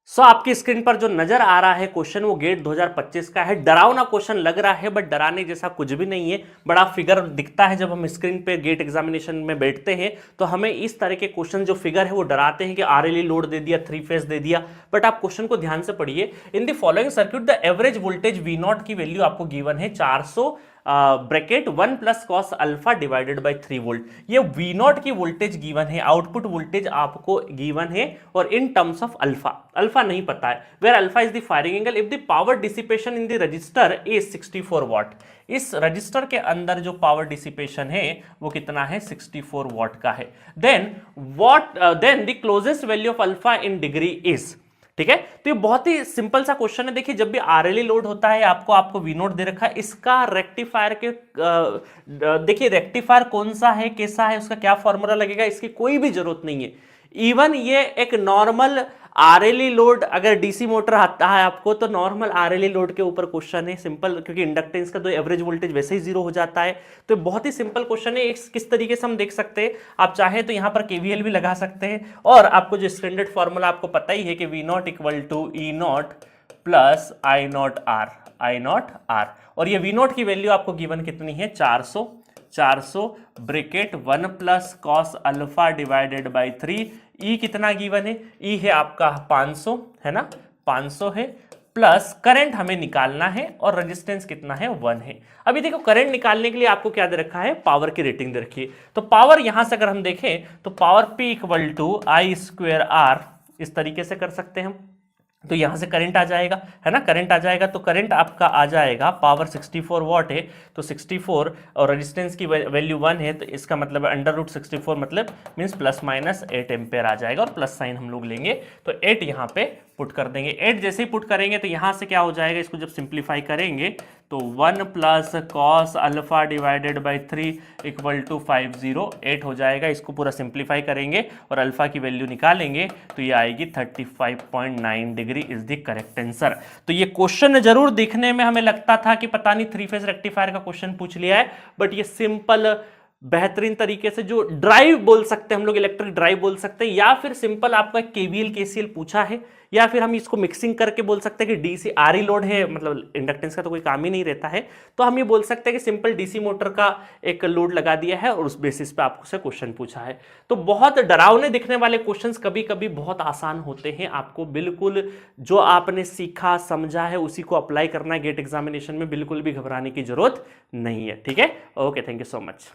आपकी स्क्रीन पर जो नजर आ रहा है क्वेश्चन वो गेट 2025 का है। डरावना क्वेश्चन लग रहा है बट डराने जैसा कुछ भी नहीं है। बड़ा फिगर दिखता है जब हम स्क्रीन पे गेट एग्जामिनेशन में बैठते हैं तो हमें इस तरह के क्वेश्चन जो फिगर है वो डराते हैं कि आरएलई लोड दे दिया, थ्री फेज दे दिया। बट आप क्वेश्चन को ध्यान से पढ़िए। In the following circuit the average voltage V naught की वैल्यू आपको गिवन है 400 bracket 1 plus cos alpha divided by 3 volt. ये वी नॉट की वोल्टेज गिवन है, आउटपुट वोल्टेज आपको गिवन है और in terms of alpha. Alpha नहीं पता है। Where alpha is the firing angle if the power dissipation in the resistor is 64 watt. इस रजिस्टर के अंदर जो पावर डिसिपेशन है वो कितना है, 64 वॉट का है। Then the closest value of alpha in degree is. ठीक है, तो ये बहुत ही सिंपल सा क्वेश्चन है। देखिए जब भी आरएलई लोड होता है आपको वी नोट दे रखा है, इसका रेक्टिफायर के देखिए रेक्टिफायर कौन सा है, कैसा है, उसका क्या फॉर्मूला लगेगा, इसकी कोई भी जरूरत नहीं है। इवन ये एक नॉर्मल आरएलई लोड, अगर डीसी मोटर आता है आपको तो नॉर्मल आरएलई लोड के ऊपर क्वेश्चन है, सिंपल, क्योंकि इंडक्टेंस का तो एवरेज वोल्टेज वैसे ही जीरो हो जाता है। तो बहुत ही सिंपल क्वेश्चन है। किस तरीके से हम देख सकते हैं, आप चाहे तो यहां पर केवीएल भी लगा सकते हैं और आपको जो स्टैंडर्ड फॉर्मूला आपको पता ही है कि V naught equal to E naught plus I naught R. और ये वी नॉट की वैल्यू आपको गिवन कितनी है, 400 bracket 1 plus cos alpha divided by 3। E कितना गिवन है, ई है आपका 500 है ना, 500 है, प्लस करंट हमें निकालना है और रेजिस्टेंस कितना है, 1 है। अभी देखो करंट निकालने के लिए आपको क्या दे रखा है, पावर की रेटिंग दे रखी है। तो पावर यहां से अगर हम देखें तो power P equal to I square R, इस तरीके से कर सकते हैं हम। तो यहां से करंट आ जाएगा, है ना, करंट आ जाएगा। तो करंट आपका आ जाएगा, पावर 64 वॉट है तो 64 और रेजिस्टेंस की वैल्यू 1 है, तो इसका मतलब अंडर रूट 64 मतलब मींस प्लस माइनस 8 एम्पेयर आ जाएगा और प्लस साइन हम लोग लेंगे तो 8 यहां पे पुट कर देंगे। 8 जैसे ही पुट करेंगे तो यहां से क्या हो जाएगा, इसको जब सिंप्लीफाई करेंगे तो 1 plus cos alpha divided by 3 equal to 508 हो जाएगा। इसको पूरा सिंप्लीफाई करेंगे और अल्फा की वैल्यू निकालेंगे तो ये आएगी 35.9 degree is the correct answer. तो ये क्वेश्चन जरूर देखने में हमें लगता था कि पता नहीं थ्री फेज रेक्टिफायर का क्वेश्चन पूछ लिया है, बट ये सिंपल बेहतरीन तरीके से जो ड्राइव बोल सकते हैं हम लोग, इलेक्ट्रिक ड्राइव बोल सकते हैं, या फिर सिंपल आपका केवीएल केसीएल पूछा है, या फिर हम इसको मिक्सिंग करके बोल सकते हैं कि डीसी आरई लोड है, मतलब इंडक्टेंस का तो कोई काम ही नहीं रहता है, तो हम ये बोल सकते हैं कि सिंपल डीसी मोटर का एक लोड लगा दिया है और उस बेसिस पे आपको से क्वेश्चन पूछा है। तो बहुत डरावने दिखने वाले क्वेश्चंस कभी कभी बहुत आसान होते हैं। आपको बिल्कुल जो आपने सीखा समझा है उसी को अप्लाई करना है गेट एग्जामिनेशन में, बिल्कुल भी घबराने की जरूरत नहीं है। ठीक है, okay, thank you so much.